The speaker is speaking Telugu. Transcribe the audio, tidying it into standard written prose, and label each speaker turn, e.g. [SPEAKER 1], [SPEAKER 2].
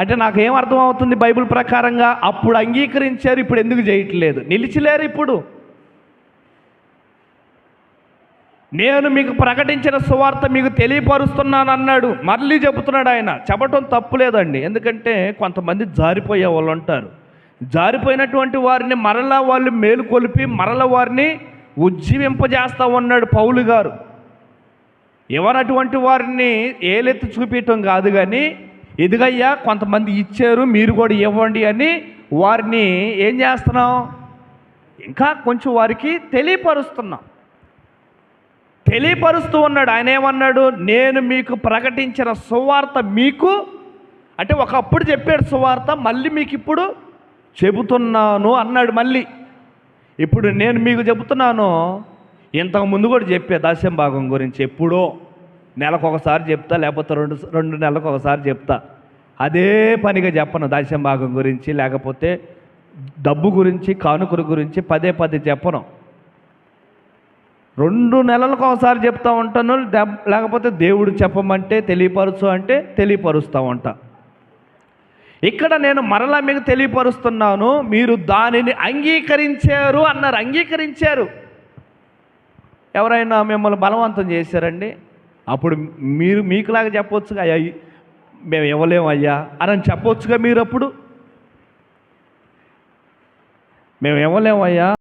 [SPEAKER 1] అంటే నాకేం అర్థం అవుతుంది బైబిల్ ప్రకారంగా? అప్పుడు అంగీకరించారు, ఇప్పుడు ఎందుకు చేయట్లేదు? నిలిచిలేరు ఇప్పుడు. నేను మీకు ప్రకటించిన సువార్త మీకు తెలియపరుస్తున్నాను అన్నాడు. మళ్ళీ చెబుతున్నాడు ఆయన. చెప్పటం తప్పులేదండి, ఎందుకంటే కొంతమంది జారిపోయే వాళ్ళు ఉంటారు. జారిపోయినటువంటి వారిని మరలా వాళ్ళు మేలుకొలిపి మరలా వారిని ఉజ్జీవింపజేస్తూ ఉన్నాడు పౌలు గారు. ఎవరటువంటి వారిని ఏలెత్తి చూపించటం కాదు, కానీ ఎదుగయ్యా కొంతమంది ఇచ్చారు, మీరు కూడా ఇవ్వండి అని వారిని ఏం చేస్తున్నాం? ఇంకా కొంచెం వారికి తెలియపరుస్తూ ఉన్నాడు. ఆయన ఏమన్నాడు? నేను మీకు ప్రకటించిన సువార్త మీకు, అంటే ఒకప్పుడు చెప్పాడు సువార్త, మళ్ళీ మీకు ఇప్పుడు చెబుతున్నాను అన్నాడు. మళ్ళీ ఇప్పుడు నేను మీకు చెబుతున్నాను. ఇంతకు ముందు కూడా చెప్పే దాస్యం భాగం గురించి ఎప్పుడో నెలకు ఒకసారి చెప్తా, లేకపోతే రెండు నెలలకు ఒకసారి చెప్తా. అదే పనిగా చెప్పను దాస్యం భాగం గురించి, లేకపోతే డబ్బు గురించి, కానుకల గురించి పదే చెప్పను. 2 నెలలకు ఒకసారి చెప్తా ఉంటాను, లేకపోతే దేవుడు చెప్పమంటే తెలియపరుచు అంటే తెలియపరుస్తూ ఉంటా. ఇక్కడ నేను మరలా మీకు తెలియపరుస్తున్నాను, మీరు దానిని అంగీకరించారు అన్నారు. అంగీకరించారు. ఎవరైనా మిమ్మల్ని బలవంతం చేశారండి? అప్పుడు మీరు మీకులాగా చెప్పొచ్చుగా, అయ్యా మేము ఇవ్వలేము అయ్యా అని చెప్పొచ్చుగా. మీరు అప్పుడు మేము ఇవ్వలేము అయ్యా